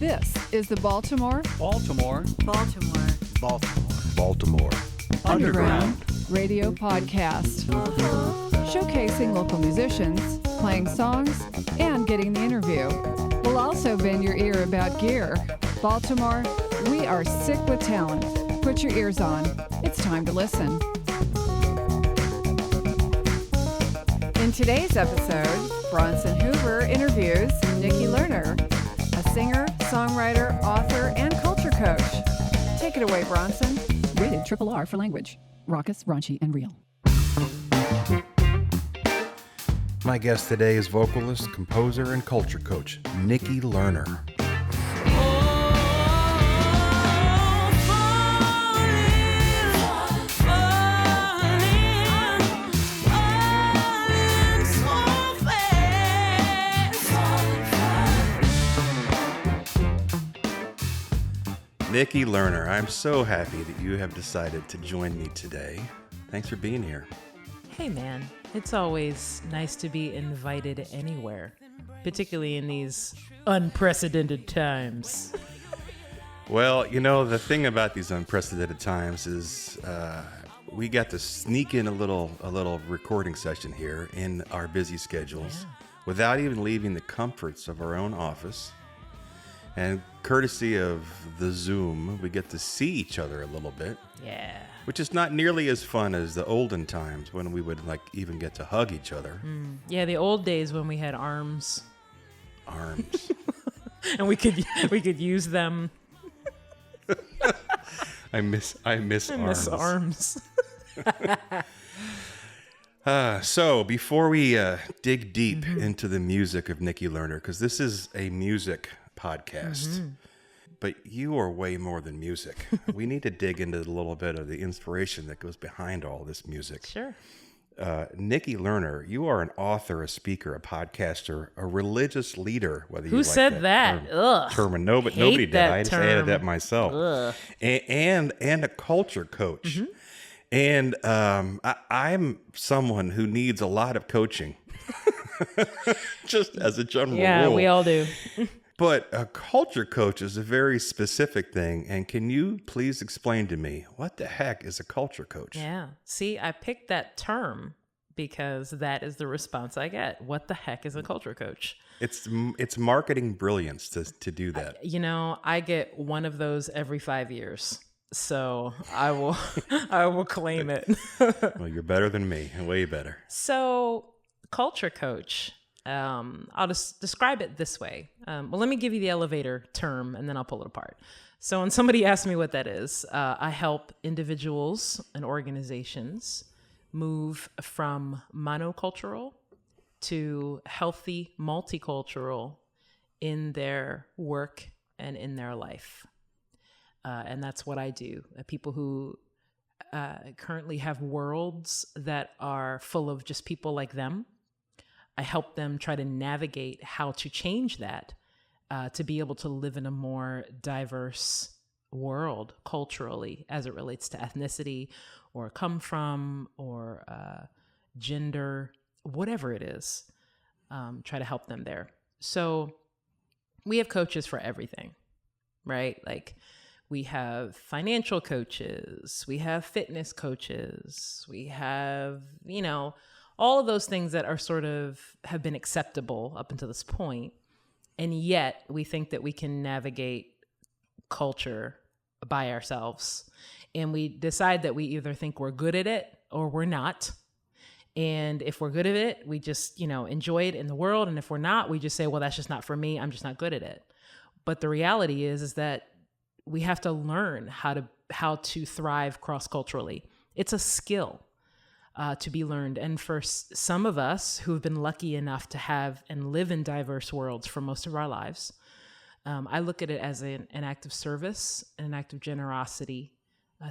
This is the Baltimore Underground Radio Podcast. Showcasing local musicians, playing songs, and getting the interview. We'll also bend your ear about gear. Baltimore, we are sick with talent. Put your ears on. It's time to listen. In today's episode, Bronson Hoover interviews Nikki Lerner, a singer, songwriter, author, and culture coach. Take it away, Bronson. Rated RRR for language. Raucous, raunchy, and real. My guest today is vocalist, composer, and culture coach, Nikki Lerner. Nikki Lerner, I'm so happy that you have decided to join me today. Thanks for being here. Hey man, it's always nice to be invited anywhere, particularly in these unprecedented times. Well, you know, the thing about these unprecedented times is we got to sneak in a little recording session here in our busy schedules without even leaving the comforts of our own office. And courtesy of the Zoom, we get to see each other a little bit. Yeah. Which is not nearly as fun as the olden times when we would even get to hug each other. Yeah, the old days when we had arms. Arms. And we could use them. I miss arms. So before we dig deep into the music of Nikki Lerner, because this is a music podcast, but you are way more than music. We need to dig into a little bit of the inspiration that goes behind all this music. Sure. Nikki Lerner, you are an author, a speaker, a podcaster, a religious leader. Whether Who you said like that? term, and nobody did. I just term. added that myself. And a culture coach. And I'm someone who needs a lot of coaching, just as a general rule. Yeah, we all do. But a culture coach is a very specific thing. And can you please explain to me, what the heck is a culture coach? Yeah. See, I picked that term because that is the response I get. What the heck is a culture coach? It's marketing brilliance to do that. I get one of those every 5 years. So I will claim it. Well, you're better than me, and way better. So culture coach, I'll just describe it this way. Well, let me give you the elevator term and then I'll pull it apart. So when somebody asks me what that is, I help individuals and organizations move from monocultural to healthy multicultural in their work and in their life. And that's what I do. People who currently have worlds that are full of just people like them, I help them try to navigate how to change that to be able to live in a more diverse world culturally as it relates to ethnicity or come from or gender, whatever it is. Try to help them there. So we have coaches for everything, right? Like we have financial coaches, we have fitness coaches, we have, all of those things that are sort of have been acceptable up until this point. And yet we think that we can navigate culture by ourselves. And we decide that we either think we're good at it or we're not. And if we're good at it, we just, enjoy it in the world. And if we're not, we just say, well, that's just not for me. I'm just not good at it. But the reality is that we have to learn how to thrive cross-culturally. It's a skill. To be learned. And for some of us who've been lucky enough to have and live in diverse worlds for most of our lives, I look at it as an act of service and an act of generosity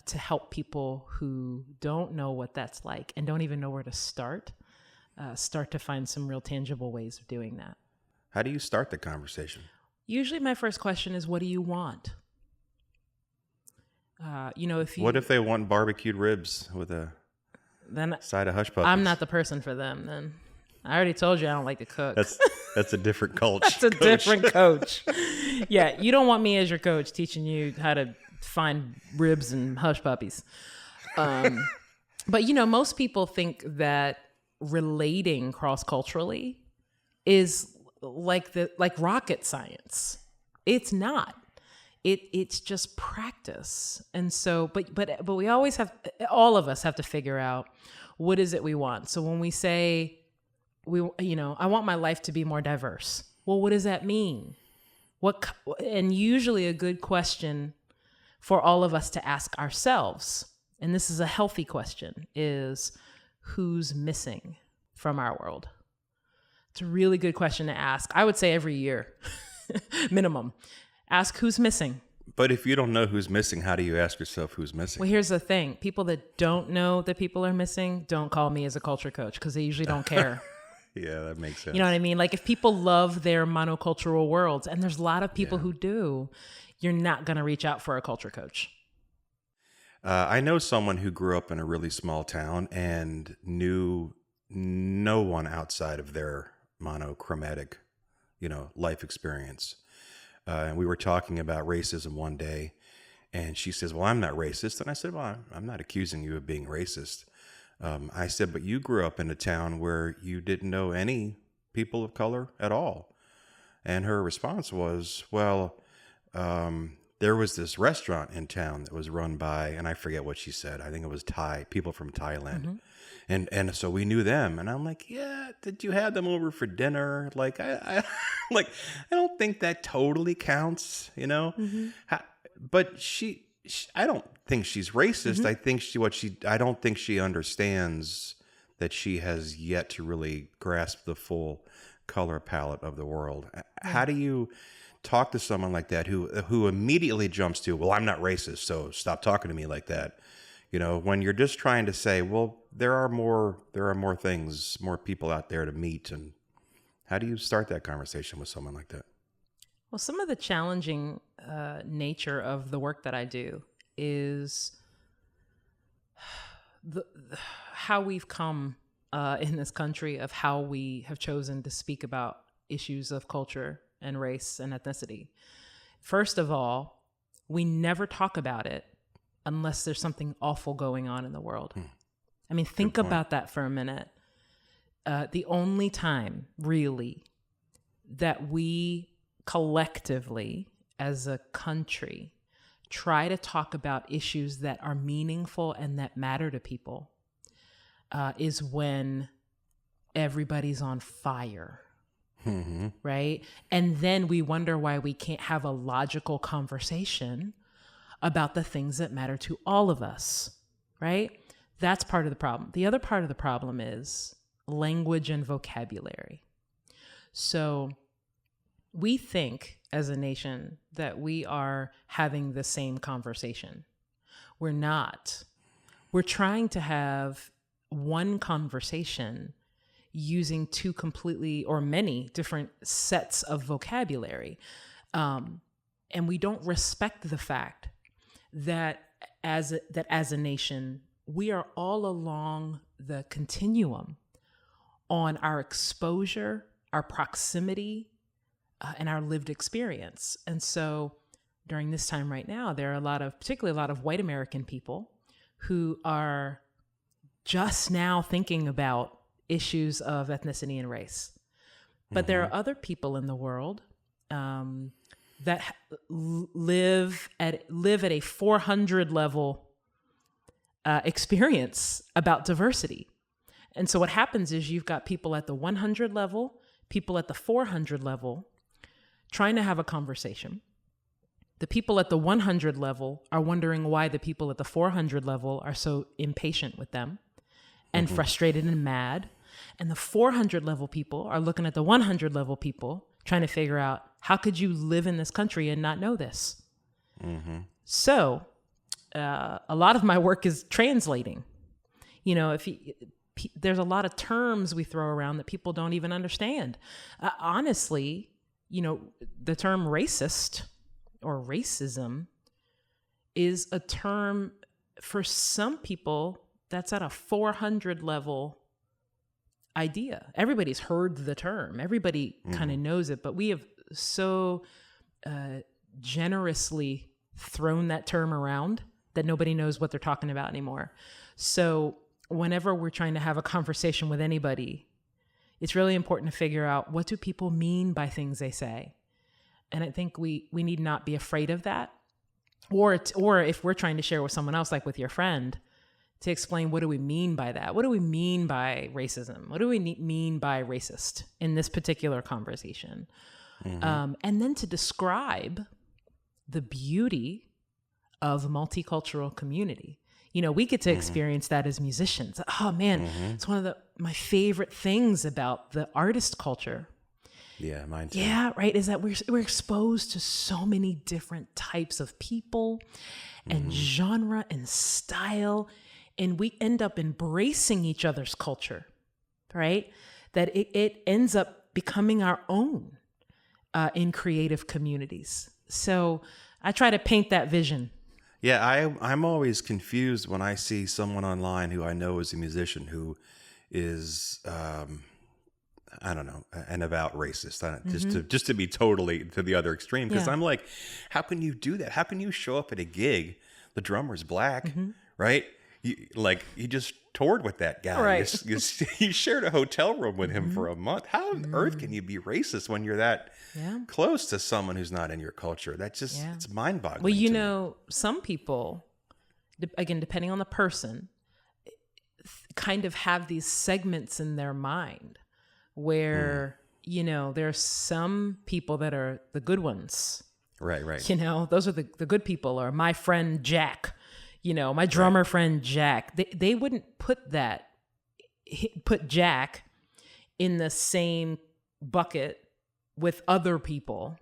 to help people who don't know what that's like and don't even know where to start to find some real tangible ways of doing that. How do you start the conversation? Usually my first question is, what do you want? What if they want barbecued ribs with a then side of hush puppies? I'm not the person for them then. I already told you I don't like to cook. That's a different coach. That's a different coach. Yeah, you don't want me as your coach teaching you how to find ribs and hush puppies. But most people think that relating cross-culturally is like rocket science. It's not. It's just practice. And so, but we always all of us have to figure out what is it we want. So when we say I want my life to be more diverse. Well, what does that mean? And usually a good question for all of us to ask ourselves, and this is a healthy question, is who's missing from our world? It's a really good question to ask. I would say every year, minimum. Ask who's missing. But if you don't know who's missing, how do you ask yourself who's missing? Well, here's the thing. People that don't know that people are missing don't call me as a culture coach because they usually don't care. Yeah, that makes sense. You know what I mean? Like if people love their monocultural worlds, and there's a lot of people who do, you're not going to reach out for a culture coach. I know someone who grew up in a really small town and knew no one outside of their monochromatic, life experience. And we were talking about racism one day, and she says, well, I'm not racist. And I said, well, I'm not accusing you of being racist. I said, but you grew up in a town where you didn't know any people of color at all. And her response was, well, there was this restaurant in town that was run by, and I forget what she said. I think it was people from Thailand. Mm-hmm. And so we knew them. And I'm like, yeah, did you have them over for dinner? Like, I don't think that totally counts, Mm-hmm. But I don't think she's racist. Mm-hmm. I think I don't think she understands that she has yet to really grasp the full color palette of the world. Mm-hmm. How do you talk to someone like that who immediately jumps to, well, I'm not racist, so stop talking to me like that? When you're just trying to say, well, there are more things, more people out there to meet. And how do you start that conversation with someone like that? Well, some of the challenging nature of the work that I do is how we've come in this country, of how we have chosen to speak about issues of culture and race and ethnicity. First of all, we never talk about it unless there's something awful going on in the world. I mean, think about that for a minute. The only time, really, that we collectively, as a country, try to talk about issues that are meaningful and that matter to people is when everybody's on fire. Mm-hmm. Right? And then we wonder why we can't have a logical conversation about the things that matter to all of us, right? That's part of the problem. The other part of the problem is language and vocabulary. So we think as a nation that we are having the same conversation. We're not. We're trying to have one conversation using two completely or many different sets of vocabulary. And we don't respect the fact that as a nation, we are all along the continuum on our exposure, our proximity, and our lived experience. And so during this time right now, there are particularly a lot of white American people who are just now thinking about issues of ethnicity and race. But there are other people in the world that live at a 400 level experience about diversity. And so what happens is you've got people at the 100 level, people at the 400 level, trying to have a conversation. The people at the 100 level are wondering why the people at the 400 level are so impatient with them and frustrated and mad. And the 400 level people are looking at the 100 level people trying to figure out, how could you live in this country and not know this? Mm-hmm. So a lot of my work is translating. There's a lot of terms we throw around that people don't even understand. Honestly, the term racist or racism is a term for some people that's at a 400 level idea. Everybody's heard the term. Everybody kind of knows it, but we have so generously thrown that term around that nobody knows what they're talking about anymore. So whenever we're trying to have a conversation with anybody, it's really important to figure out, what do people mean by things they say? And I think we need not be afraid of that. Or if we're trying to share with someone else, like with your friend, to explain, what do we mean by that? What do we mean by racism? What do we mean by racist in this particular conversation? And then to describe the beauty of multicultural community. You know, we get to experience that as musicians. Oh man, it's one of my favorite things about the artist culture. Yeah, mine too. Yeah, right. Is that we're exposed to so many different types of people and genre and style, and we end up embracing each other's culture, right? That it ends up becoming our own in creative communities. So I try to paint that vision. Yeah, I'm always confused when I see someone online who I know is a musician who is, I don't know, an avowed racist. Just to be totally to the other extreme, because I'm like, how can you do that? How can you show up at a gig, the drummer's black, right? You just toured with that guy. Right. You shared a hotel room with him for a month. How on earth can you be racist when you're that close to someone who's not in your culture? That's just, it's mind-boggling. Well, you know, some people, again, depending on the person, kind of have these segments in their mind where, you know, there's some people that are the good ones. Right. You know, those are the good people, or my friend Jack. You know, my drummer friend Jack, they wouldn't put Jack in the same bucket with other people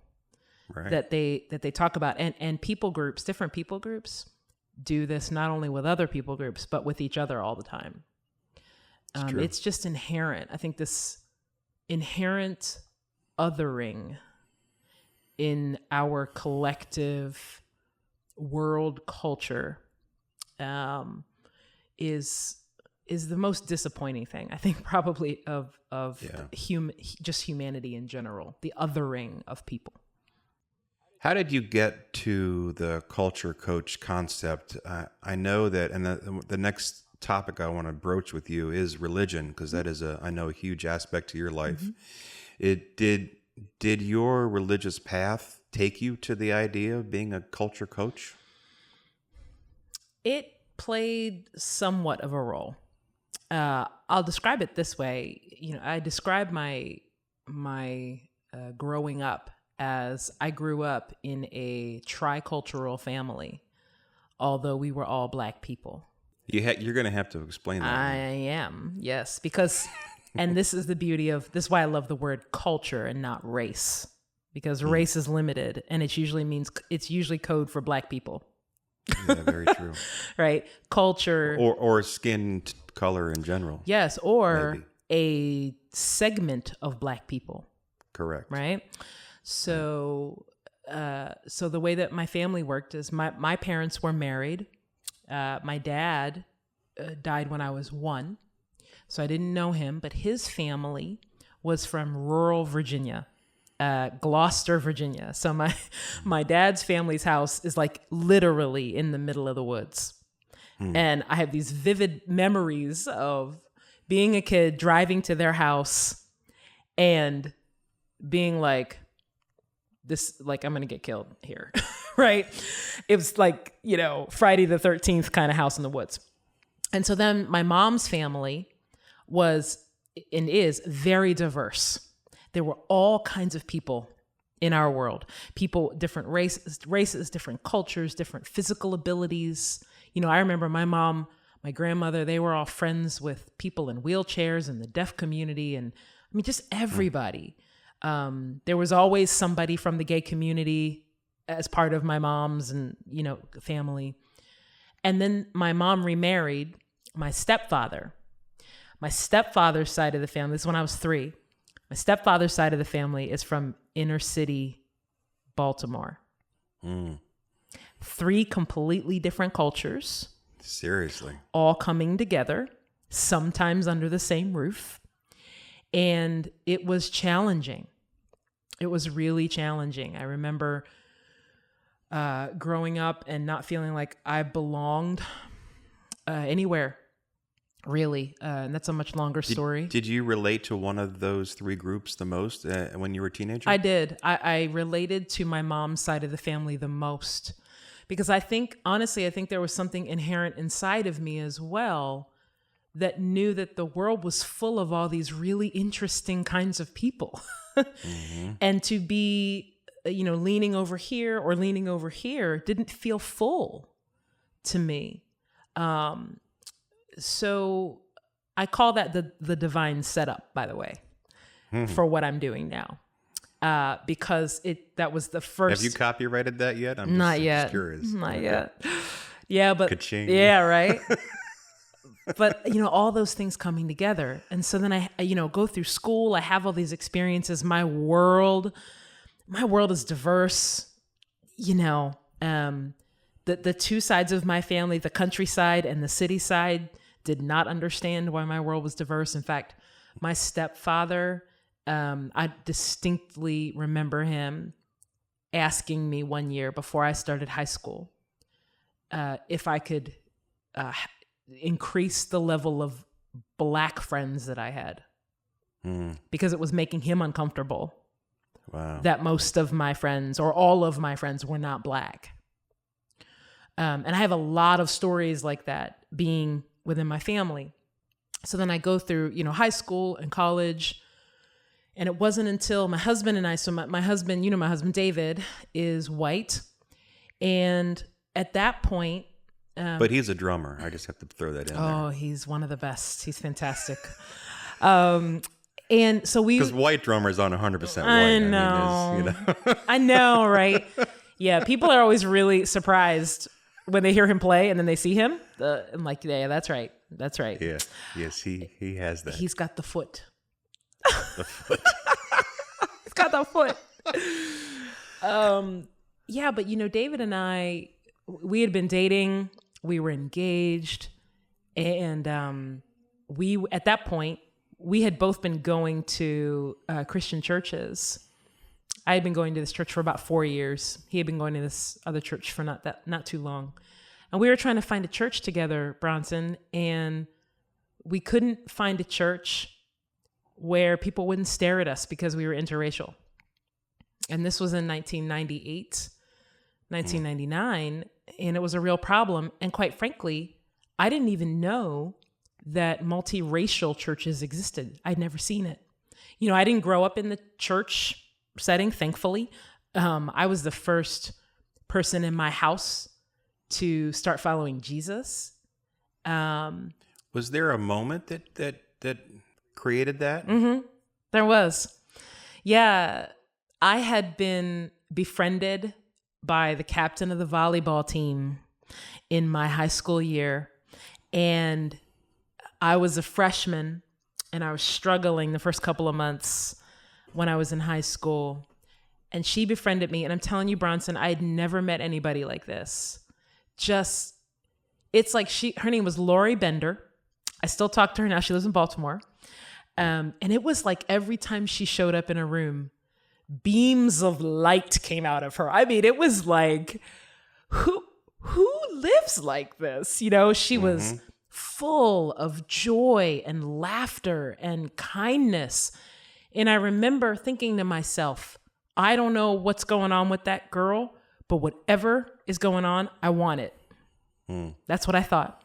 that they talk about. And people groups, different people groups do this not only with other people groups, but with each other all the time. It's just inherent. I think this inherent othering in our collective world culture is the most disappointing thing, I think, probably of just humanity in general, the othering of people. How did you get to the culture coach concept? I know that, and the next topic I want to broach with you is religion, because that is I know a huge aspect to your life. Did your religious path take you to the idea of being a culture coach? It played somewhat of a role. I'll describe it this way. You know, I describe my growing up as I grew up in a tricultural family, although we were all Black people. You're going to have to explain that. I am, yes, because, and this is the beauty of this is why I love the word culture and not race, because race is limited, and it's usually code for Black people. Yeah, very true. Right? Culture. Or skin color in general. Yes, or maybe a segment of Black people. Correct. Right? So the way that my family worked is my parents were married. My dad died when I was 1, so I didn't know him, but his family was from rural Virginia. Gloucester, Virginia. So my dad's family's house is like literally in the middle of the woods. And I have these vivid memories of being a kid, driving to their house and being like, I'm going to get killed here. Right? It was like, you know, Friday the 13th kind of house in the woods. And so then my mom's family was and is very diverse. There were all kinds of people in our world, people, different races, different cultures, different physical abilities. You know, I remember my mom, my grandmother, they were all friends with people in wheelchairs in the deaf community. And I mean, just everybody. There was always somebody from the gay community as part of my mom's and, you know, family. And then my mom remarried my stepfather. My stepfather's side of the family, this is when I was 3. My stepfather's side of the family is from inner city Baltimore. 3 completely different cultures. Seriously. All coming together, sometimes under the same roof. And it was challenging. It was really challenging. I remember growing up and not feeling like I belonged anywhere, really. And that's a much longer story. Did you relate to one of those three groups the most when you were a teenager? I did. I related to my mom's side of the family the most because I think there was something inherent inside of me as well that knew that the world was full of all these really interesting kinds of people. Mm-hmm. And to be, leaning over here or leaning over here didn't feel full to me. So I call that the divine setup, by the way, for what I'm doing now. Because that was the first. Have you copyrighted that yet? I'm not yet. Just curious. Not yet. Yeah, but Ka-ching. Yeah, right. But all those things coming together, and so then I go through school. I have all these experiences. My world is diverse. The two sides of my family, the countryside and the city side, did not understand why my world was diverse. In fact, my stepfather. I distinctly remember him asking me one year before I started high school if I could increase the level of Black friends that I had because it was making him uncomfortable. Wow. That most of my friends or all of my friends were not Black. And I have a lot of stories like that being within my family. So then I go through, high school and college. And it wasn't until my husband and I, so my husband, my husband David is white. And at that point. But he's a drummer. I just have to throw that in there. Oh, he's one of the best. He's fantastic. And so because white drummers aren't 100% white. I know. I know, right? Yeah. People are always really surprised when they hear him play and then they see him. I'm like, yeah, that's right. That's right. Yeah. Yes, he has that. He's got the foot. The foot. He's got the foot. Yeah, but David and I, we had been dating, we were engaged, and we at that point we had both been going to Christian churches. I had been going to this church for about 4 years. He had been going to this other church for not too long, and we were trying to find a church together, Bronson, and we couldn't find a church where people wouldn't stare at us because we were interracial. And this was in 1998, 1999, and it was a real problem. And quite frankly, I didn't even know that multiracial churches existed. I'd never seen it. I didn't grow up in the church setting, thankfully. I was the first person in my house to start following Jesus. Was there a moment that created that? Mm-hmm. There was. Yeah. I had been befriended by the captain of the volleyball team in my high school year. And I was a freshman and I was struggling the first couple of months when I was in high school. And she befriended me. And I'm telling you, Bronson, I had never met anybody like this. It's like her name was Lori Bender. I still talk to her now. She lives in Baltimore. And it was like every time she showed up in a room, beams of light came out of her. I mean, it was like, who lives like this? She was full of joy and laughter and kindness. And I remember thinking to myself, I don't know what's going on with that girl, but whatever is going on, I want it. That's what I thought.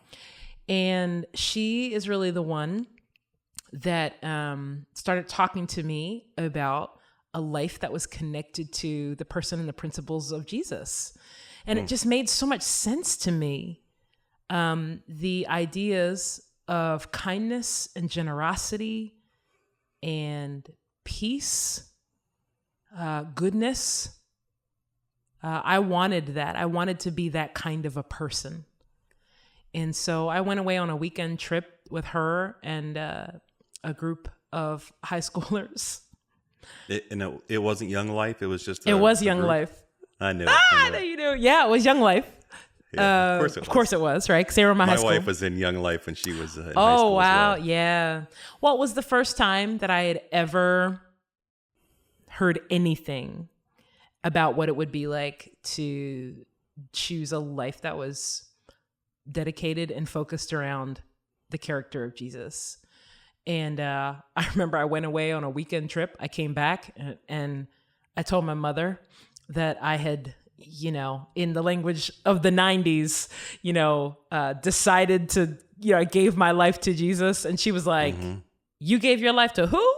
And she is really the one that started talking to me about a life that was connected to the person and the principles of Jesus. And it just made so much sense to me. The ideas of kindness and generosity and peace, goodness. I wanted that. I wanted to be that kind of a person. And so I went away on a weekend trip with her and a group of high schoolers. It wasn't Young Life. It was just. It was Young Life. I knew. You knew. Yeah, it was Young Life. Yeah, of course it was. Of course it was, right? 'Cause they were in my high school. My wife was in Young Life when she was in high school. Oh, wow. As well. Yeah. Well, it was the first time that I had ever heard anything about what it would be like to choose a life that was dedicated and focused around the character of Jesus. And I remember I went away on a weekend trip. I came back and I told my mother that I had, in the language of the 90s, decided to, I gave my life to Jesus. And she was like, you gave your life to who?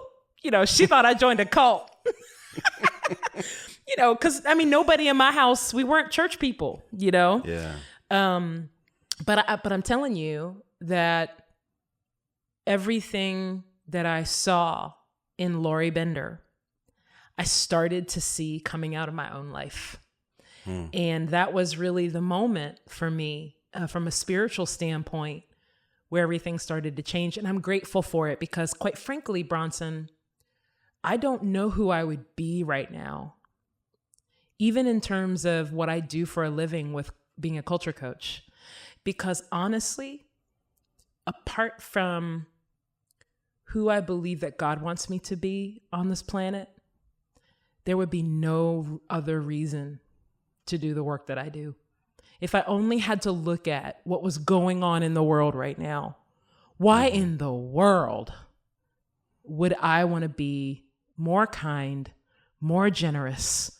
She thought I joined a cult. Because nobody in my house, we weren't church people, Yeah. But I'm telling you that everything that I saw in Lori Bender, I started to see coming out of my own life. And that was really the moment for me, from a spiritual standpoint, where everything started to change. And I'm grateful for it because, quite frankly, Bronson, I don't know who I would be right now, even in terms of what I do for a living with being a culture coach. Because honestly, apart from who I believe that God wants me to be on this planet, there would be no other reason to do the work that I do. If I only had to look at what was going on in the world right now, why in the world would I want to be more kind, more generous,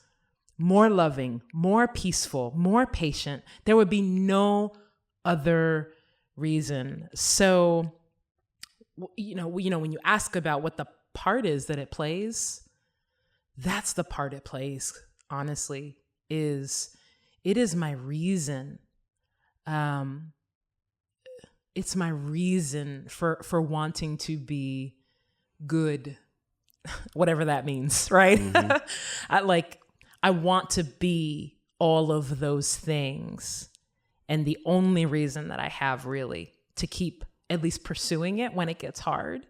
more loving, more peaceful, more patient? There would be no other reason. So, when you ask about what the part is that it plays, that's the part it plays, honestly, it is my reason. It's my reason for wanting to be good, whatever that means, right? I want to be all of those things. And the only reason that I have really to keep at least pursuing it when it gets hard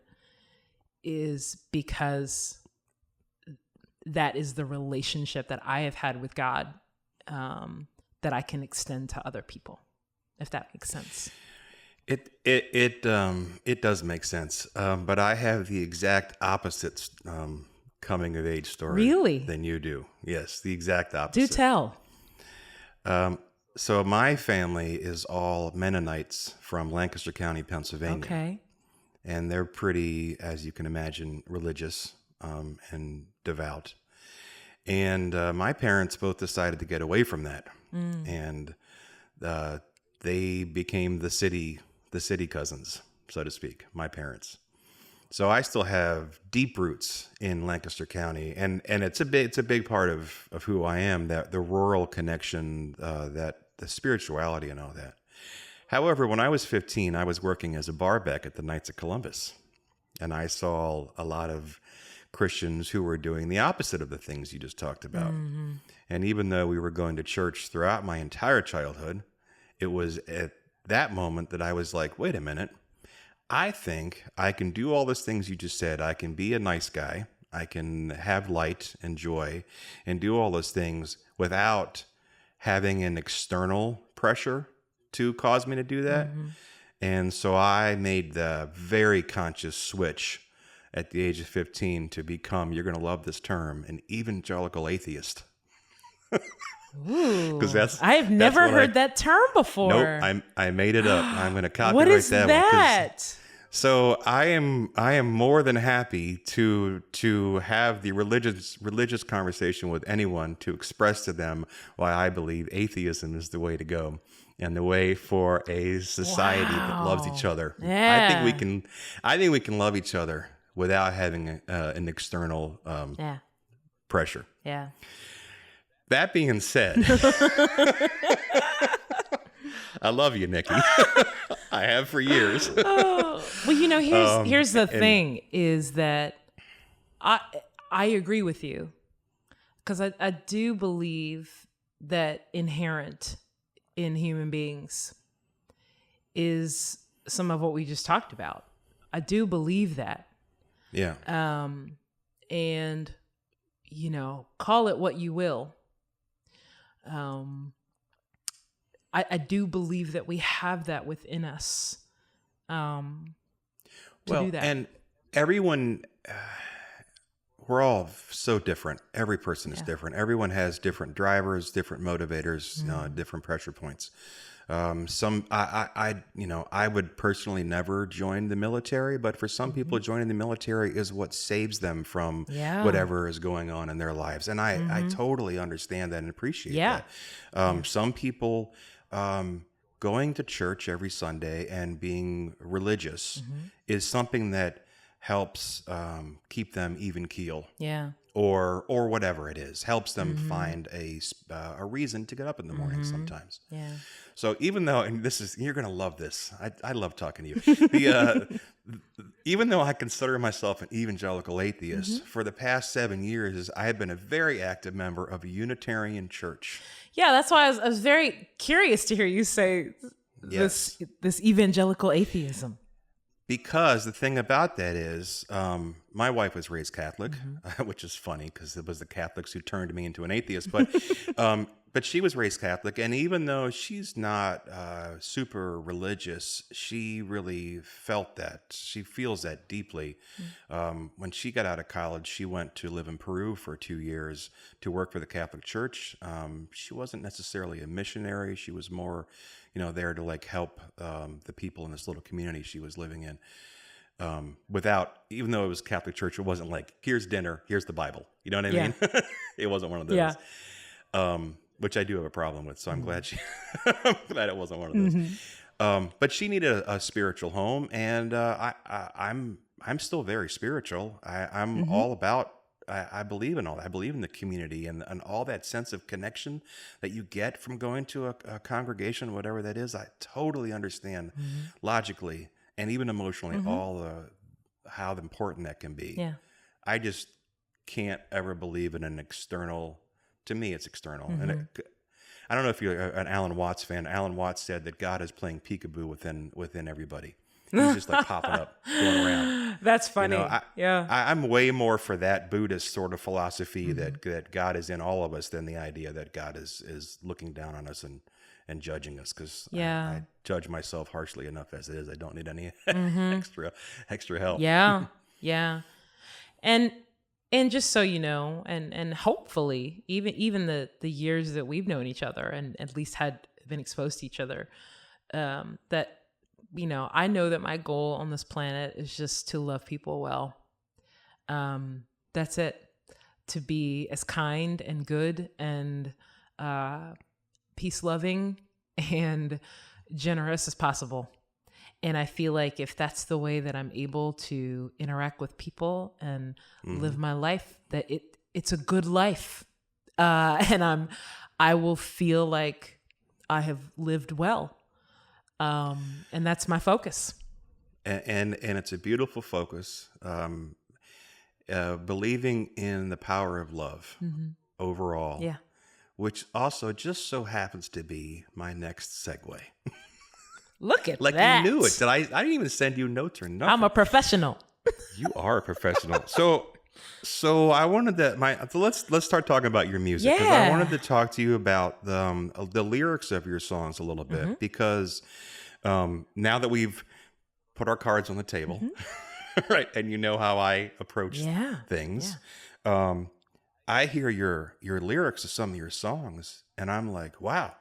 is because that is the relationship that I have had with God, that I can extend to other people, if that makes sense. It does make sense. But I have the exact opposite coming of age story Really? than you do. Yes, the exact opposite. Do tell. So my family is all Mennonites from Lancaster County, Pennsylvania. Okay. And they're pretty, as you can imagine, religious and devout. And my parents both decided to get away from that. And they became the city cousins, so to speak, my parents. So I still have deep roots in Lancaster County, and it's a big part of who I am, that the rural connection, that the spirituality and all that. However, when I was 15, I was working as a barback at the Knights of Columbus, and I saw a lot of Christians who were doing the opposite of the things you just talked about. And even though we were going to church throughout my entire childhood, it was at that moment that I was like, wait a minute, I think I can do all those things you just said. I can be a nice guy. I can have light and joy and do all those things without having an external pressure to cause me to do that. And so I made the very conscious switch at the age of 15 to become, you're going to love this term, an evangelical atheist. Ooh, That's I've never heard that term before. Nope, I made it up. I'm going to copyright what is that that? one. So I am more than happy to have the religious conversation with anyone to express to them why I believe atheism is the way to go and the way for a society that loves each other. Yeah. I think we can love each other without having an external pressure. Yeah. That being said, I love you, Nikki. I have for years. Well, here's the thing is that I agree with you, because I do believe that inherent in human beings is some of what we just talked about. I do believe that. Yeah. And call it what you will. I do believe that we have that within us to do that. And everyone, we're all so different. Every person is different. Everyone has different drivers, different motivators, different pressure points. I would personally never join the military, but for some people, joining the military is what saves them from whatever is going on in their lives. And I totally understand that and appreciate that. Some people, going to church every Sunday and being religious is something that helps keep them even keel. Yeah. Or whatever it is, helps them find a reason to get up in the morning sometimes. Yeah. So even though, and you're going to love this. I love talking to you. Even though I consider myself an evangelical atheist, for the past 7 years, I have been a very active member of a Unitarian church. Yeah, that's why I was very curious to hear you say this evangelical atheism. Because the thing about that is, my wife was raised Catholic, which is funny because it was the Catholics who turned me into an atheist. But she was raised Catholic, and even though she's not super religious, she really felt that. She feels that deeply. When she got out of college, she went to live in Peru for 2 years to work for the Catholic Church. She wasn't necessarily a missionary. She was more, there to like help the people in this little community she was living in. Even though it was Catholic Church, it wasn't like, here's dinner, here's the Bible. You know what I mean? It wasn't one of those. Yeah. Which I do have a problem with, so I'm glad I'm glad it wasn't one of those. But she needed a spiritual home, and I'm still very spiritual. I'm all about. I believe in all that. I believe in the community and all that sense of connection that you get from going to a congregation, whatever that is. I totally understand logically and even emotionally how important that can be. Yeah. I just can't ever believe in an external. To me, it's external. And I don't know if you're an Alan Watts fan. Alan Watts said that God is playing peekaboo within everybody. He's just like popping up, going around. That's funny. I'm way more for that Buddhist sort of philosophy that God is in all of us than the idea that God is looking down on us and judging us. Because I judge myself harshly enough as it is. I don't need any extra help. Yeah, yeah. And just so you know, and hopefully, even the years that we've known each other and at least had been exposed to each other, that, I know that my goal on this planet is just to love people well. That's it. To be as kind and good and peace-loving and generous as possible. And I feel like if that's the way that I'm able to interact with people and live my life, that it's a good life. And I will feel like I have lived well. And that's my focus. And it's a beautiful focus. Believing in the power of love overall. Yeah. Which also just so happens to be my next segue. Look at like that. You knew it. I didn't even send you notes or nothing. I'm a professional. You are a professional. So I wanted let's start talking about your music. Because I wanted to talk to you about the lyrics of your songs a little bit. Because now that we've put our cards on the table, right, and you know how I approach things, I hear your lyrics of some of your songs, and I'm like, wow,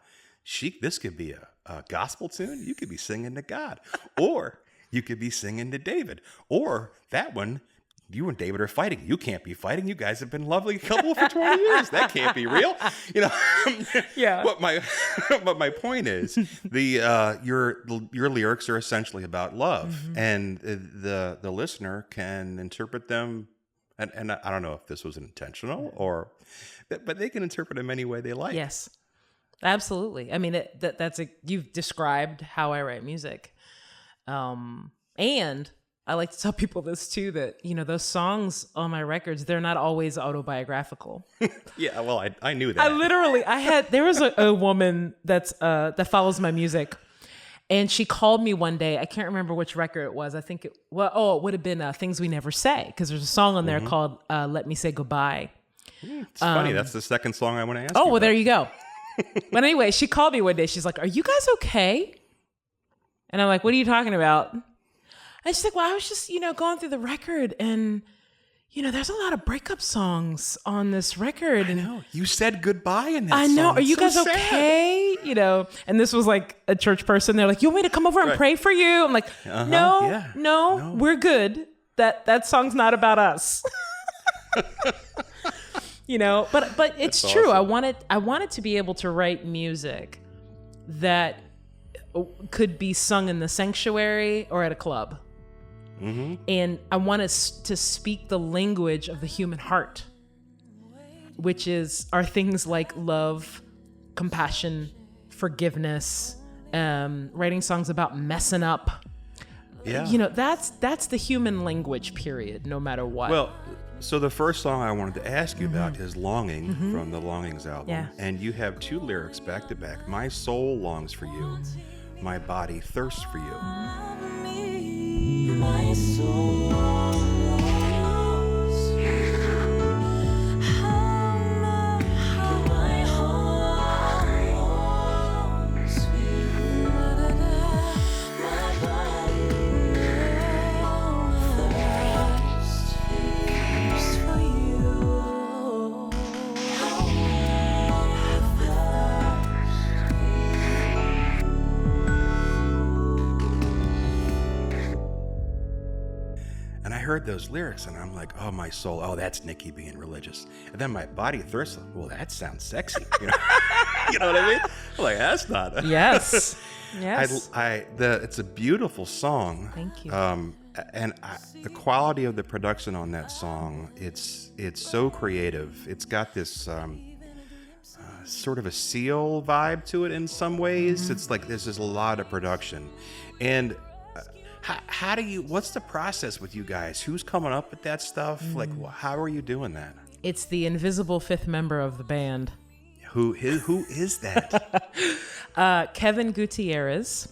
this could be a gospel tune. You could be singing to God, or you could be singing to David, or that one, you and David are fighting. You can't be fighting. You guys have been a lovely couple for 20 years. That can't be real. Yeah. But my point is your lyrics are essentially about love, and the listener can interpret them. And I don't know if this was intentional but they can interpret them any way they like. Yes. Absolutely. I mean, you've described how I write music. And I like to tell people this too, that, those songs on my records, they're not always autobiographical. Yeah. Well, I knew that. There was a woman that follows my music, and she called me one day. I can't remember which record it was. I think it would have been Things We Never Say. 'Cause there's a song on there called Let Me Say Goodbye. It's funny. That's the second song I want to ask you well, about. there you go. But anyway, she called me one day. She's like, "Are you guys okay?" And I'm like, "What are you talking about?" And she's like, "Well, I was just, going through the record and, there's a lot of breakup songs on this record." I know. You said goodbye in that I know. song. Are you So guys sad. okay? And this was like a church person. They're like, "You want me to come over and pray for you?" I'm like, no, we're good. That song's not about us. But it's That's true. awesome. I wanted to be able to write music that could be sung in the sanctuary or at a club. Mm-hmm. And I wanted to speak the language of the human heart, which are things like love, compassion, forgiveness, writing songs about messing up. Yeah. That's the human language, period, no matter what. Well, so the first song I wanted to ask you about is Longing from the Longings album. Yeah. And you have two lyrics back to back. My soul longs for you. My body thirsts for you. My soul longs for you. My heart longs for you. My body thirsts for you. And I heard those lyrics and I'm like, oh, my soul. Oh, that's Nikki being religious. And then my body thirsts. Well, that sounds sexy. You know what I mean? I'm like, that's not. yes. Yes. It's a beautiful song. Thank you. The quality of the production on that song, it's so creative. It's got this sort of a Seal vibe to it in some ways. Mm-hmm. It's like there's just a lot of production. And what's the process with you guys? Who's coming up with that stuff? Like, how are you doing that? It's the invisible fifth member of the band. Who is that? Kevin Gutierrez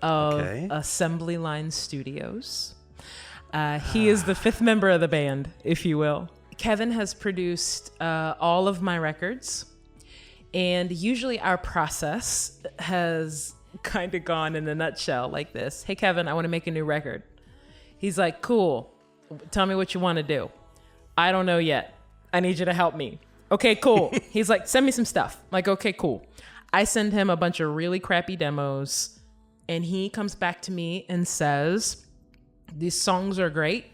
of Okay. Assembly Line Studios. He is the fifth member of the band, if you will. Kevin has produced all of my records. And usually our process has kind of gone in a nutshell like this. Hey, Kevin, I want to make a new record. He's like, cool. Tell me what you want to do. I don't know yet. I need you to help me. Okay, cool. He's like, send me some stuff. I'm like, okay, cool. I send him a bunch of really crappy demos and he comes back to me and says, these songs are great,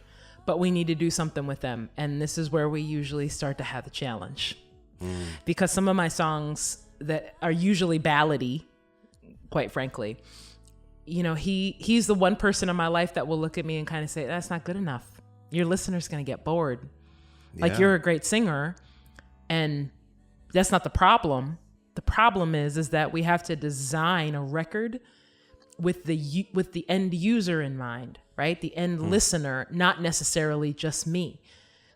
but we need to do something with them. And this is where we usually start to have the challenge. Because some of my songs that are usually ballady, quite frankly, he's the one person in my life that will look at me and kind of say, that's not good enough. Your listener's going to get bored. Like, you're a great singer and that's not the problem. The problem is that we have to design a record with the end user in mind, right? The end listener, not necessarily just me.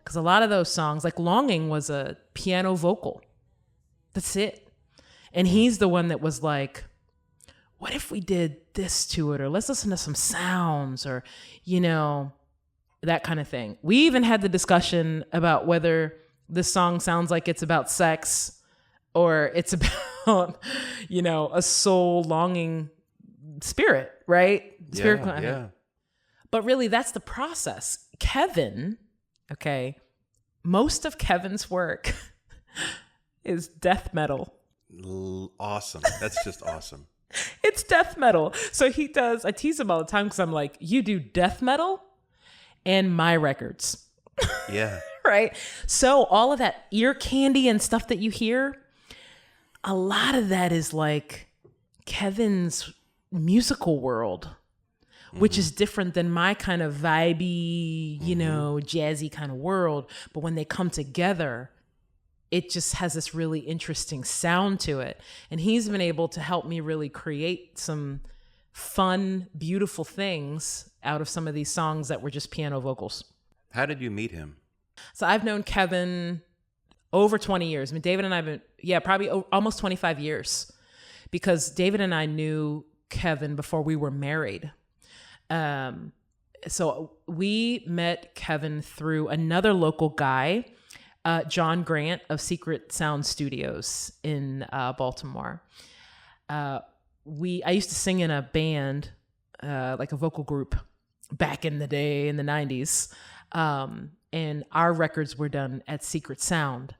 Because a lot of those songs, like Longing, was a piano vocal. That's it. And he's the one that was like, what if we did this to it? Or let's listen to some sounds or, that kind of thing. We even had the discussion about whether this song sounds like it's about sex or it's about, a soul longing spirit, right? Spirit. Yeah. But really, that's the process. Kevin, okay, most of Kevin's work is death metal. Awesome. That's just awesome. It's death metal. So I tease him all the time because I'm like, you do death metal and my records. Yeah. Right? So all of that ear candy and stuff that you hear, a lot of that is like Kevin's musical world, which is different than my kind of vibey, jazzy kind of world. But when they come together, it just has this really interesting sound to it. And he's been able to help me really create some fun, beautiful things out of some of these songs that were just piano vocals. How did you meet him? So I've known Kevin over 20 years. I mean, David and I have been, probably almost 25 years, because David and I knew Kevin before we were married. So we met Kevin through another local guy John Grant of Secret Sound Studios in Baltimore. I used to sing in a band, like a vocal group back in the day in the 90s. And our records were done at Secret Sound.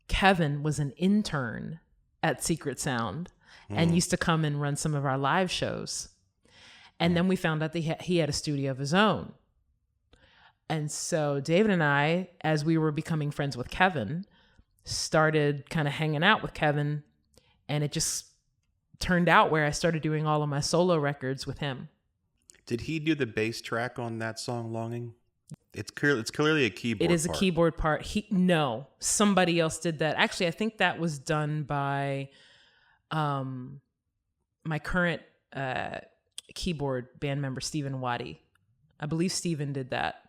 Kevin was an intern at Secret Sound and used to come and run some of our live shows. And then we found out that he had a studio of his own. And so David and I, as we were becoming friends with Kevin, started kind of hanging out with Kevin. And it just turned out where I started doing all of my solo records with him. Did he do the bass track on that song, Longing? It's clearly a keyboard part. It is a keyboard part. No, somebody else did that. Actually, I think that was done by my current keyboard band member, Stephen Waddy. I believe Stephen did that.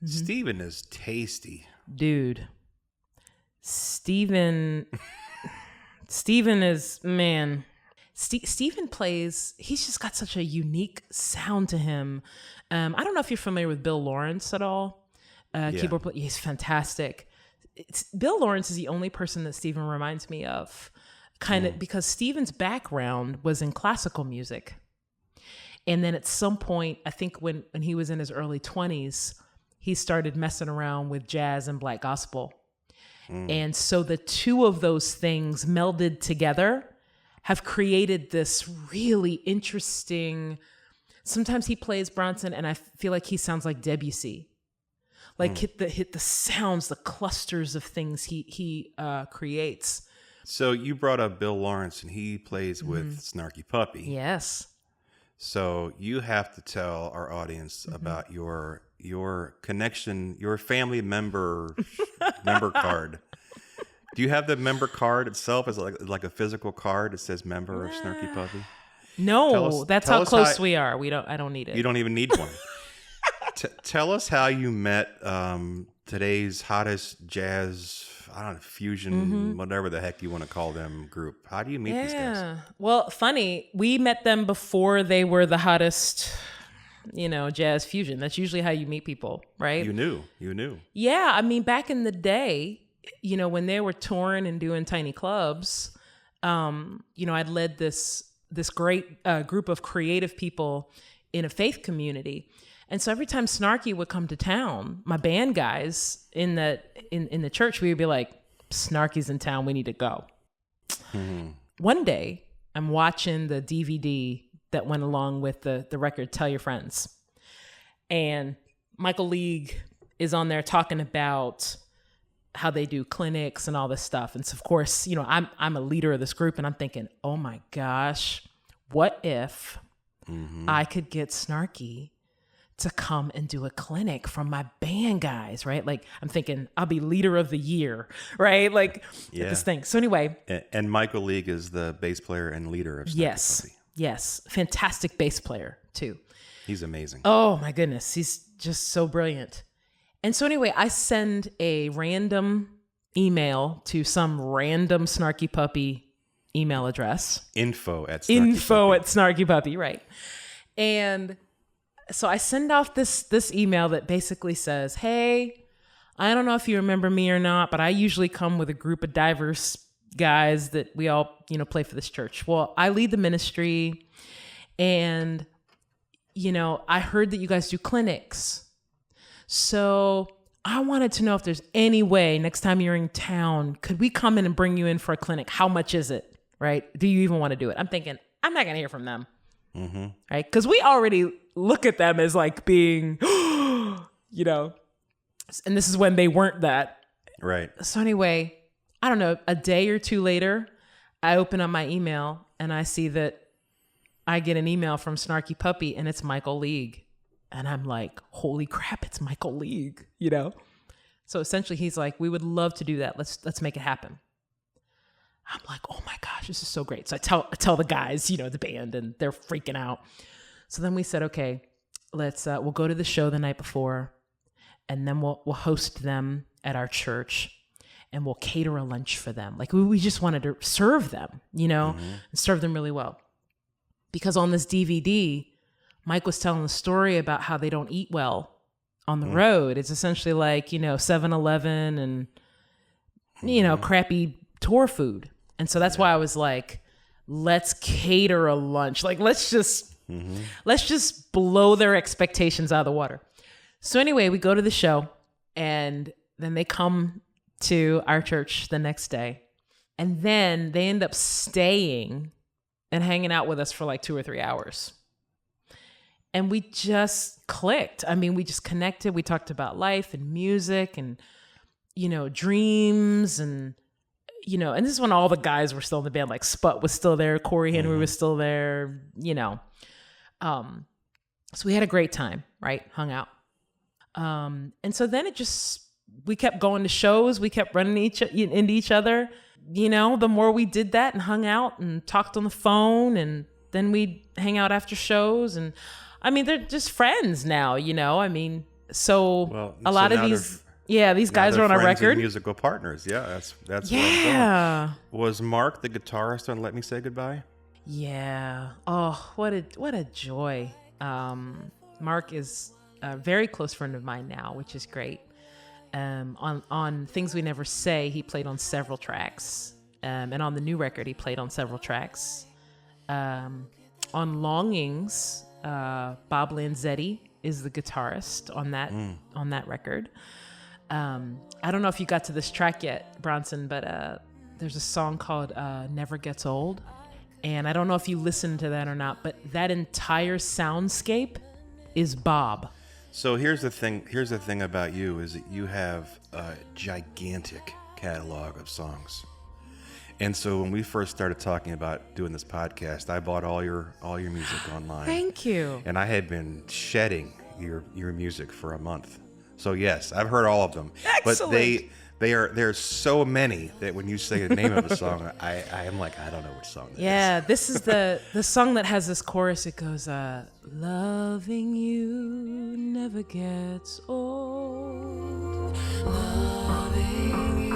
Stephen is tasty. Dude. Stephen is, man. Stephen plays, he's just got such a unique sound to him. I don't know if you're familiar with Bill Lawrence at all. Keyboard player, he's fantastic. Bill Lawrence is the only person that Stephen reminds me of, kind of because Stephen's background was in classical music. And then at some point, I think when he was in his early 20s, he started messing around with jazz and black gospel. And so the two of those things melded together have created this really interesting. Sometimes he plays Bronson and I feel like he sounds like Debussy. Like hit the sounds, the clusters of things he creates. So you brought up Bill Lawrence and he plays with Snarky Puppy. Yes. So you have to tell our audience about your connection, your family member card. Do you have the member card itself as like a physical card that says member of Snarky Puppy? No, that's how close we are. I don't need it. You don't even need one. Tell us how you met today's hottest jazz, I don't know, fusion, whatever the heck you want to call them group. How do you meet these guys? Well, funny, we met them before they were the hottest, jazz fusion. That's usually how you meet people, right? You knew. Yeah, I mean, back in the day, when they were touring and doing tiny clubs, I'd led this great group of creative people in a faith community. And so every time Snarky would come to town, my band guys in the church, we would be like, Snarky's in town, we need to go. One day, I'm watching the DVD that went along with the record, Tell Your Friends. And Michael League is on there talking about how they do clinics and all this stuff. And so, of course, I'm a leader of this group and I'm thinking, oh my gosh, what if I could get Snarky to come and do a clinic from my band guys, right? Like I'm thinking I'll be leader of the year, right? Like this thing. So anyway. And Michael League is the bass player and leader of Snarky Puppy. Yes. Fantastic bass player too. He's amazing. Oh my goodness. He's just so brilliant. And so anyway, I send a random email to some random Snarky Puppy email address. Info at Snarky Puppy, right. And so I send off this email that basically says, hey, I don't know if you remember me or not, but I usually come with a group of diverse guys that we all, play for this church. Well, I lead the ministry and, I heard that you guys do clinics. So I wanted to know if there's any way next time you're in town, could we come in and bring you in for a clinic? How much is it? Right? Do you even want to do it? I'm thinking, I'm not going to hear from them. Right? Because we already look at them as like being, and this is when they weren't that. Right. So anyway, I don't know, a day or two later, I open up my email and I see that I get an email from Snarky Puppy and it's Michael League. And I'm like, holy crap, it's Michael League, So essentially he's like, we would love to do that. Let's make it happen. I'm like, oh my gosh, this is so great. So I tell the guys, the band, and they're freaking out. So then we said, okay, we'll go to the show the night before, and then we'll host them at our church, and we'll cater a lunch for them. Like we just wanted to serve them, and serve them really well. Because on this DVD, Mike was telling the story about how they don't eat well on the road. It's essentially like, 7-Eleven and, crappy tour food. And so that's why I was like, let's cater a lunch. Like, let's just blow their expectations out of the water. So anyway, we go to the show, and then they come to our church the next day, and then they end up staying and hanging out with us for like 2 or 3 hours. And we just clicked. I mean, we just connected. We talked about life and music and, dreams and, and this is when all the guys were still in the band. Like Sput was still there. Corey Henry was still there, So we had a great time, right? Hung out. And so then we kept going to shows. We kept running into each other. The more we did that and hung out and talked on the phone, and then we'd hang out after shows. And I mean, they're just friends now, I mean, so a lot of these, these guys are on our record. Musical partners. Yeah. That's yeah. What I'm going. Was Mark the guitarist on Let Me Say Goodbye? Yeah. Oh, what a joy. Mark is a very close friend of mine now, which is great. On Things We Never Say, he played on several tracks. And on the new record, he played on several tracks. On Longings, Bob Lanzetti is the guitarist on that record. I don't know if you got to this track yet, Bronson, but there's a song called Never Gets Old. And I don't know if you listened to that or not, but that entire soundscape is Bob. So here's the thing about you is that you have a gigantic catalog of songs. And so when we first started talking about doing this podcast, I bought all your music online. Thank you. And I had been shedding your music for a month. So yes, I've heard all of them. Excellent. But there's so many that when you say the name of a song, I am like, I don't know which song that is. Yeah, this is the song that has this chorus. It goes, loving you never gets old. Loving you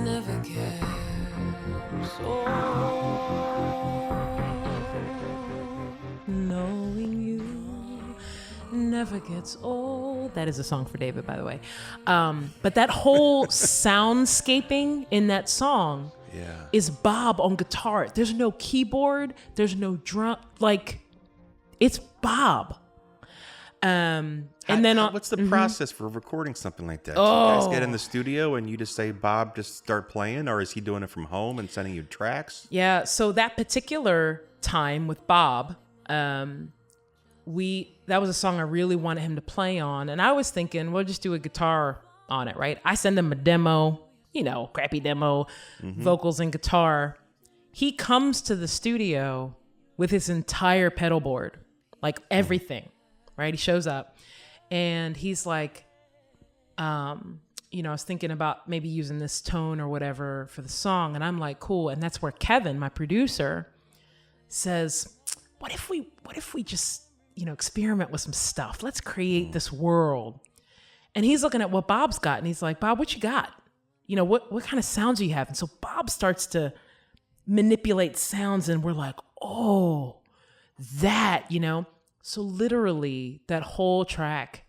never gets old. Knowing you never gets old. That is a song for David, by the way. But that whole soundscaping in that song is Bob on guitar. There's no keyboard. There's no drum. Like, it's Bob. What's the process for recording something like that? Do you guys get in the studio and you just say, Bob, just start playing? Or is he doing it from home and sending you tracks? Yeah. So that particular time with Bob, that was a song I really wanted him to play on. And I was thinking, we'll just do a guitar on it, right? I send him a demo, crappy demo, vocals and guitar. He comes to the studio with his entire pedal board, like everything, right? He shows up and he's like, I was thinking about maybe using this tone or whatever for the song. And I'm like, cool. And that's where Kevin, my producer, says, what if we just, experiment with some stuff. Let's create this world. And he's looking at what Bob's got. And he's like, Bob, what you got? What kind of sounds do you have? And so Bob starts to manipulate sounds. And we're like, oh, that, So literally that whole track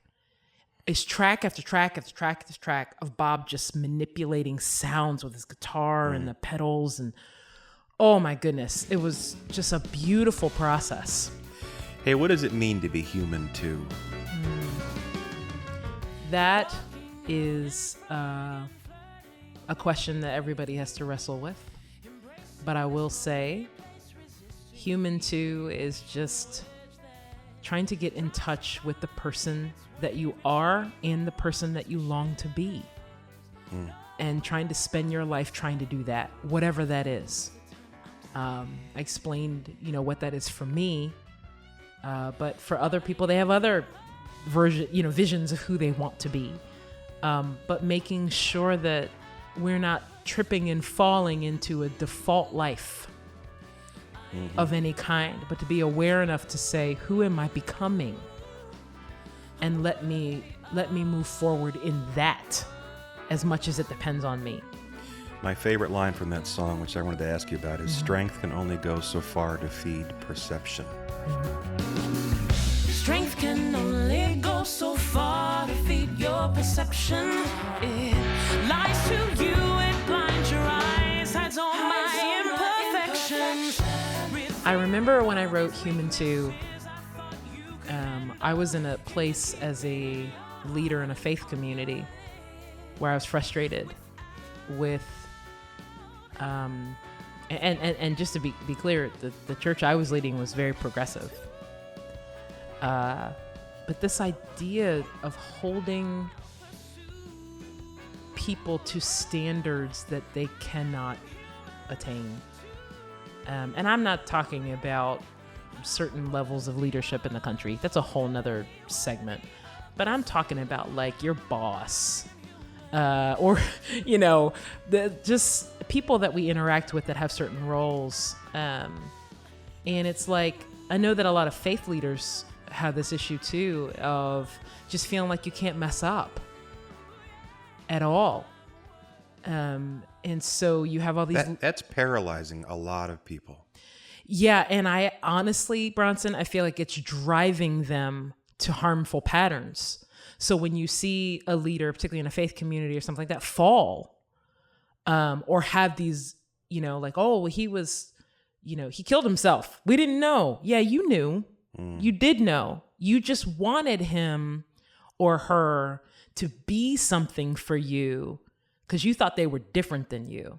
is track after track after track after track of Bob just manipulating sounds with his guitar and the pedals. And oh my goodness, it was just a beautiful process. Hey, what does it mean to be human too? That is a question that everybody has to wrestle with. But I will say, human too is just trying to get in touch with the person that you are and the person that you long to be. And trying to spend your life trying to do that, whatever that is. I explained, what that is for me. But for other people, they have other visions of who they want to be. But making sure that we're not tripping and falling into a default life of any kind, but to be aware enough to say, who am I becoming? And let me move forward in that as much as it depends on me. My favorite line from that song, which I wanted to ask you about, is strength can only go so far to feed perception. your perception. It lies to you, it blinds your eyes, hides all my imperfections. I remember when I wrote Human 2, I was in a place as a leader in a faith community where I was frustrated with, and just to be clear, the church I was leading was very progressive. But this idea of holding people to standards that they cannot attain. And I'm not talking about certain levels of leadership in the country. That's a whole nother segment. But I'm talking about like your boss, or, you know, just people that we interact with that have certain roles. And it's like, I know that a lot of faith leaders have this issue too, of just feeling like you can't mess up at all. And so you have all these... That's paralyzing a lot of people. Yeah, and I honestly, Bronson, I feel like it's driving them to harmful patterns. So when you see a leader, particularly in a faith community or something like that, fall, or have these, you know, like, oh, he was, you know, he killed himself. We didn't know. Yeah, you knew. You did know. You just wanted him or her to be something for you because you thought they were different than you.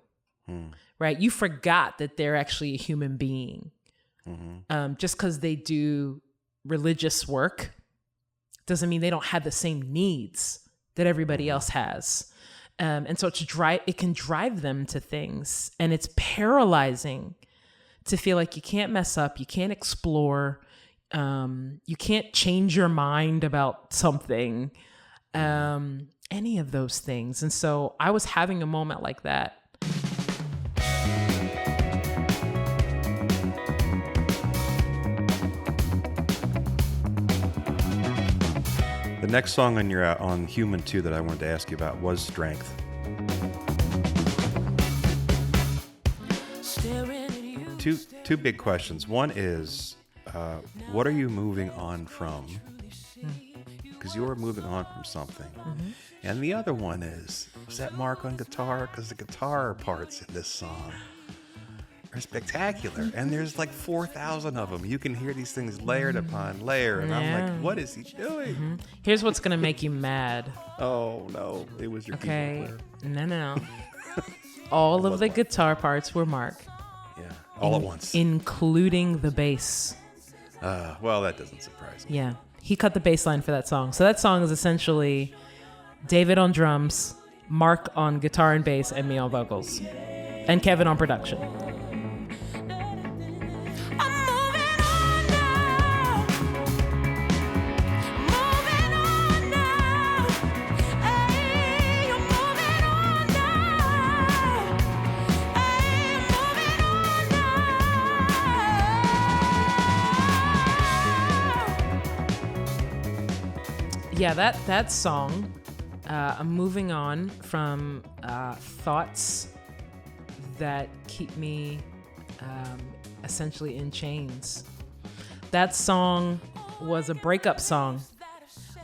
Right? You forgot that they're actually a human being. Just because they do religious work doesn't mean they don't have the same needs that everybody else has. And so it can drive them to things, and it's paralyzing to feel like you can't mess up, you can't explore, you can't change your mind about something, any of those things. And so I was having a moment like that. The next song on Human 2 that I wanted to ask you about was Strength. Two big questions. One is, what are you moving on from? Because you are moving on from something. And the other one is, was that Mark on guitar? Because the guitar parts in this song are spectacular. And there's like 4,000 of them. You can hear these things layered upon layer. And I'm like, what is he doing? Here's what's going to make you mad. Oh, no. It was your keyboard player. No. All of the guitar parts were Mark. Yeah, all at once. Including the bass. Well, that doesn't surprise me. Yeah. He cut the bass line for that song. So that song is essentially David on drums, Mark on guitar and bass, and me on vocals. And Kevin on production. Yeah, that song, I'm moving on from thoughts that keep me essentially in chains. That song was a breakup song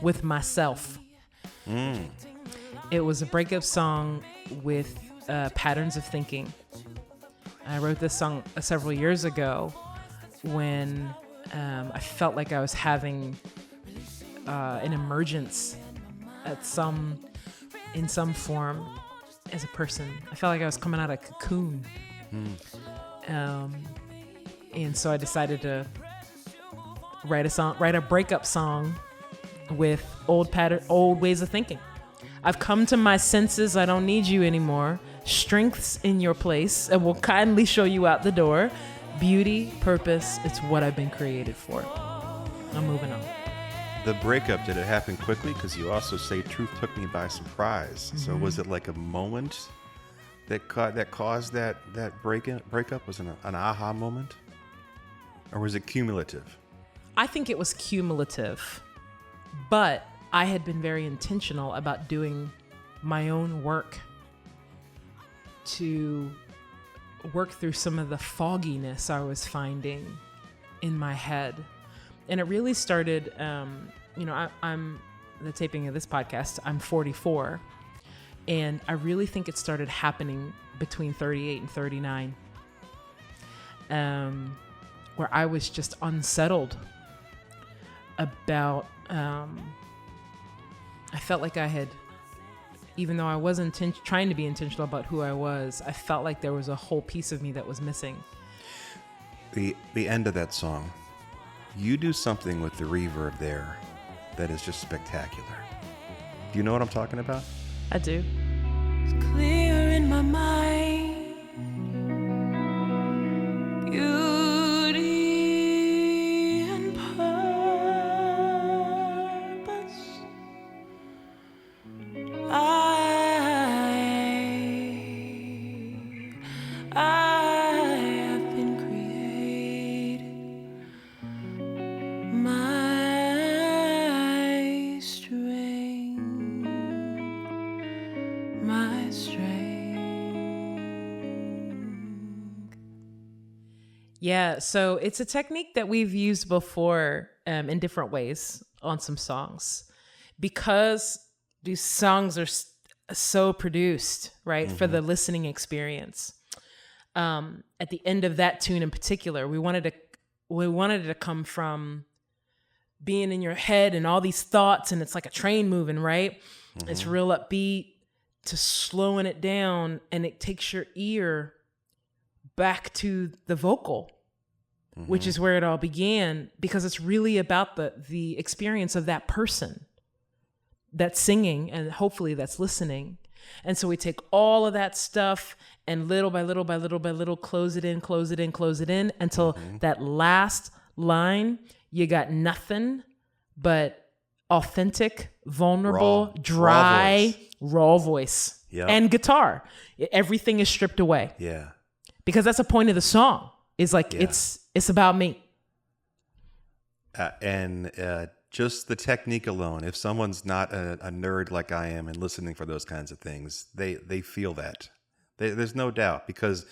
with myself. It was a breakup song with patterns of thinking. I wrote this song several years ago when I felt like I was having an emergence in some form as a person. I felt like I was coming out of a cocoon. And so I decided to write a breakup song with old ways of thinking. I've come to my senses. I don't need you anymore. Strength's in your place and will kindly show you out the door. Beauty, purpose, it's what I've been created for. I'm moving on. The breakup, did it happen quickly? Because you also say truth took me by surprise. So was it like a moment that caused that breakup? Was it an aha moment? Or was it cumulative? I think it was cumulative, but I had been very intentional about doing my own work to work through some of the fogginess I was finding in my head. And it really started, I'm the taping of this podcast, I'm 44. And I really think it started happening between 38 and 39, where I was just unsettled about, I felt like I had, even though I wasn't trying to be intentional about who I was, I felt like there was a whole piece of me that was missing. The end of that song, you do something with the reverb there that is just spectacular. Do you know what I'm talking about? I do. It's clear in my mind. Beauty and purpose. I have been created. My strength. My strength. Yeah, so it's a technique that we've used before in different ways on some songs, because these songs are so produced, right, for the listening experience. At the end of that tune in particular, we wanted it to come from being in your head and all these thoughts, and it's like a train moving, right? It's real upbeat, to slowing it down, and it takes your ear back to the vocal, which is where it all began, because it's really about the experience of that person that's singing and hopefully that's listening. And so we take all of that stuff and little by little by little by little close it in until that last line, you got nothing but authentic, vulnerable, dry, raw voice and guitar. Everything is stripped away. Yeah. Because that's the point of the song. Is like, it's about me. And just the technique alone, if someone's not a nerd like I am and listening for those kinds of things, they feel that. There's no doubt, because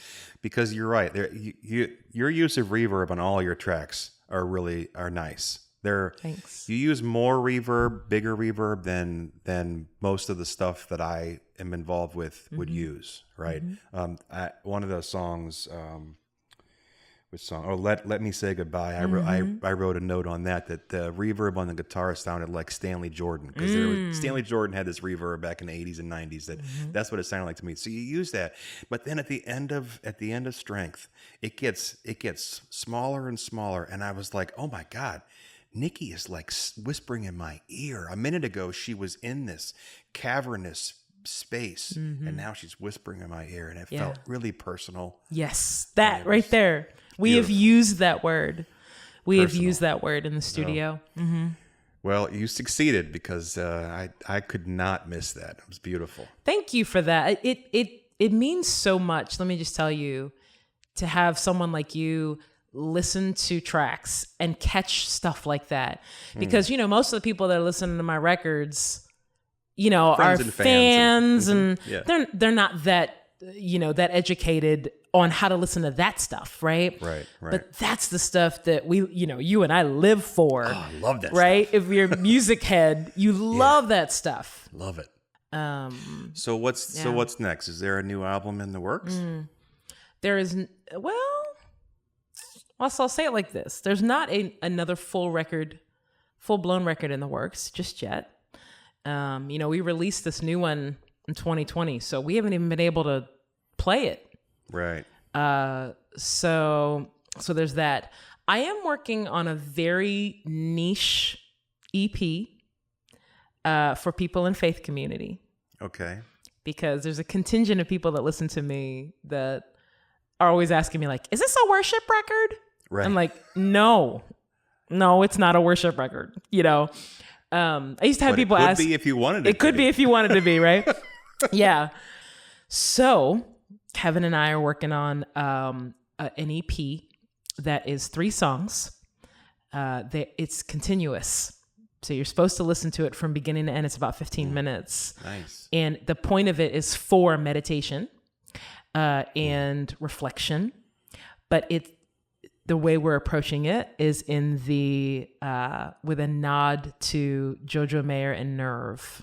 you're right. Your use of reverb on all your tracks are nice. Thanks. You use more reverb, bigger reverb than most of the stuff that I am involved with would use, right? One of those songs, which song? Oh, Let Me Say Goodbye. I wrote a note on that the reverb on the guitar sounded like Stanley Jordan, because Stanley Jordan had this reverb back in the 80s and 90s. That's what it sounded like to me. So you use that, but then at the end of Strength, it gets smaller and smaller, and I was like, oh my God. Nikki is like whispering in my ear. A minute ago, she was in this cavernous space, and now she's whispering in my ear, and it felt really personal. Yes, that right there. We have used that word. We have used that word in the studio. Well, you succeeded, because I could not miss that. It was beautiful. Thank you for that. It means so much. Let me just tell you, to have someone like you listen to tracks and catch stuff like that, because most of the people that are listening to my records, Friends are and fans, and they're not that that educated on how to listen to that stuff, right? Right. But that's the stuff that we, you and I live for. Oh, I love that right? stuff. If you're a music head, you love that stuff. Love it. So what's next? Is there a new album in the works? There is, so I'll say it like this. There's not another full-blown record in the works just yet. We released this new one in 2020, so we haven't even been able to play it. Right. So there's that. I am working on a very niche EP for people in faith community. Okay. Because there's a contingent of people that listen to me that are always asking me, like, is this a worship record? Right. I'm like, no, it's not a worship record. I used to have people ask. It could be if you wanted it. It could be if you wanted to be, right? Yeah. So Kevin and I are working on an EP that is 3 songs. It's continuous. So you're supposed to listen to it from beginning to end. It's about 15 minutes. Nice. And the point of it is for meditation and reflection. But the way we're approaching it is in the with a nod to Jojo Mayer and Nerve.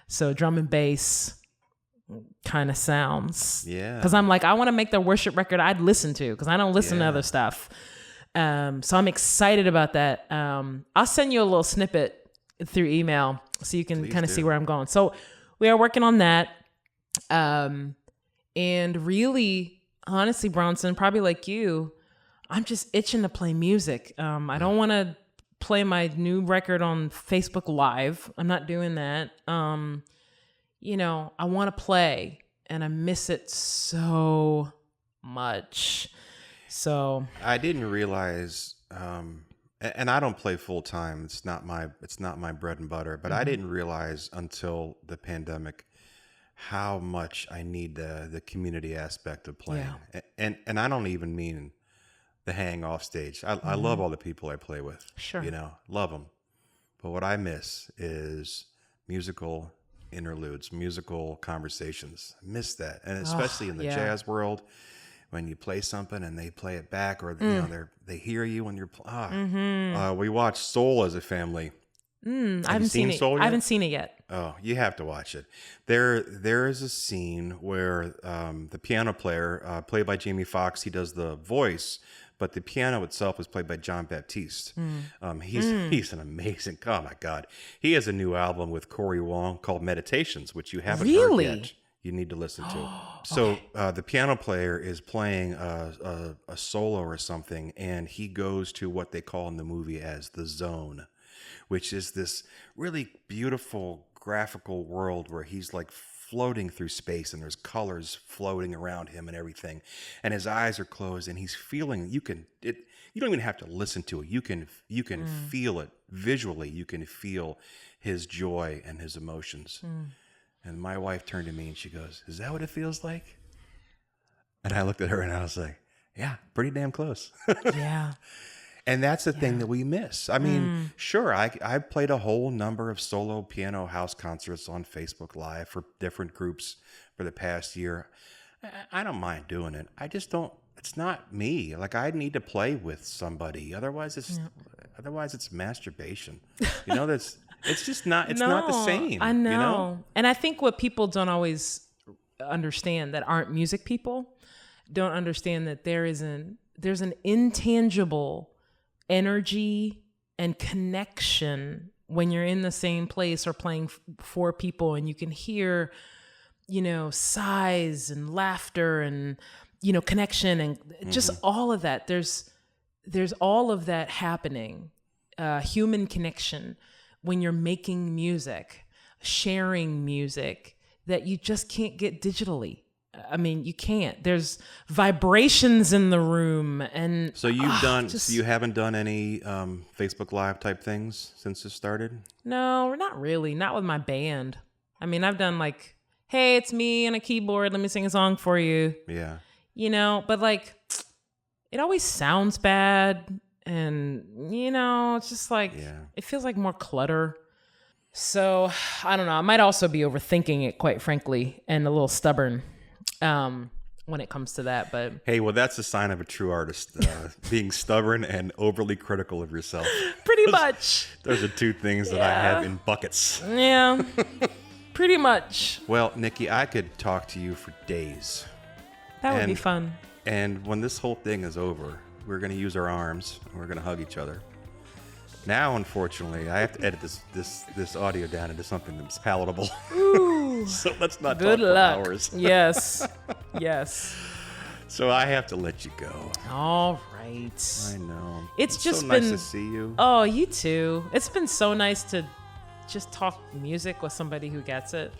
So drum and bass kind of sounds. Yeah. Because I'm like, I want to make the worship record I'd listen to, because I don't listen to other stuff. So I'm excited about that. I'll send you a little snippet through email so you can kind of see where I'm going. So we are working on that. And really, honestly, Bronson, probably like you, I'm just itching to play music. I don't want to play my new record on Facebook Live. I'm not doing that. You know, I want to play, and I miss it so much. So I didn't realize, and I don't play full time. It's not my bread and butter. But I didn't realize until the pandemic how much I need the community aspect of playing. Yeah. And I don't even mean the hang off stage. I love all the people I play with. Sure. You know, love them. But what I miss is musical interludes, musical conversations. I miss that. And especially in the jazz world, when you play something and they play it back, or you know, they hear you when you're we watch Soul as a family. I haven't seen it. Soul yet? I haven't seen it yet. Oh, you have to watch it. There is a scene where the piano player, played by Jamie Foxx, he does the voice, but the piano itself is played by John Baptiste. He's an amazing. Oh my God, he has a new album with Corey Wong called Meditations, which you haven't heard yet. You need to listen to. So the piano player is playing a solo or something, and he goes to what they call in the movie as the zone, which is this really beautiful graphical world where he's like floating through space, and there's colors floating around him and everything, and his eyes are closed, and he's feeling. You don't even have to listen to it. You can feel it visually. You can feel his joy and his emotions. And my wife turned to me and she goes, "Is that what it feels like?" And I looked at her and I was like, "Yeah, pretty damn close." Yeah. And that's the thing that we miss. I mean, sure, I played a whole number of solo piano house concerts on Facebook Live for different groups for the past year. I don't mind doing it. I just don't. It's not me. Like, I need to play with somebody. Otherwise, it's masturbation. You know, it's just not. It's not the same. I know. You know? And I think what people don't always understand, that aren't music people, don't understand that there's an intangible energy and connection when you're in the same place or playing for people, and you can hear, you know, sighs and laughter and, you know, connection and just all of that. There's all of that happening, human connection, when you're making music, sharing music, that you just can't get digitally. I mean, you can't. There's vibrations in the room, and so so you haven't done any Facebook Live type things since it started? No, not really. Not with my band. I mean, I've done like, "Hey, it's me and a keyboard. Let me sing a song for you." Yeah. You know, but like, it always sounds bad, and you know, it's just like it feels like more clutter. So I don't know. I might also be overthinking it, quite frankly, and a little stubborn. When it comes to that, but hey, well, that's a sign of a true artist, being stubborn and overly critical of yourself. Pretty much. Those are two things that I have in buckets. Yeah, pretty much. Well, Nikki, I could talk to you for days. That would be fun. And when this whole thing is over, we're going to use our arms and we're going to hug each other. Now, unfortunately, I have to edit this audio down into something that's palatable. Ooh. So let's not Good talk luck. for hours. Yes. Yes. So I have to let you go. All right. I know. It's just so been nice to see you. Oh, you too. It's been so nice to just talk music with somebody who gets it.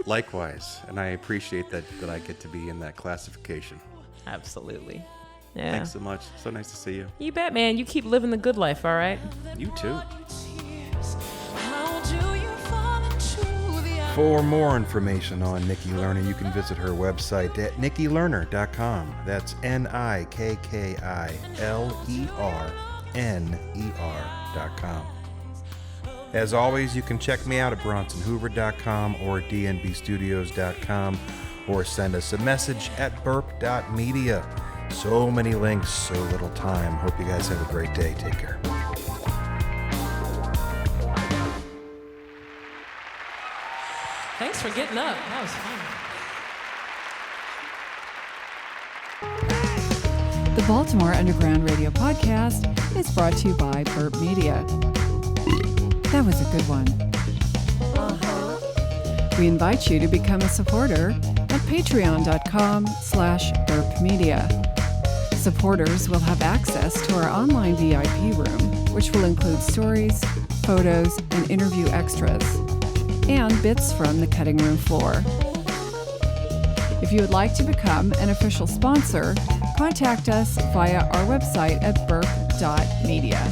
Likewise. And I appreciate that I get to be in that classification. Absolutely. Yeah. Thanks so much. So nice to see you. You bet, man. You keep living the good life, all right? You too. For more information on Nikki Lerner, you can visit her website at nikkilerner.com. That's NIKKILERNER.com. As always, you can check me out at bronsonhoover.com or dnbstudios.com, or send us a message at burp.media. So many links, so little time. Hope you guys have a great day. Take care. Thanks for getting up. That was fun. The Baltimore Underground Radio Podcast is brought to you by Burp Media. That was a good one. We invite you to become a supporter at patreon.com/burpmedia. Supporters will have access to our online VIP room, which will include stories, photos, and interview extras, and bits from the cutting room floor. If you would like to become an official sponsor, contact us via our website at burp.media.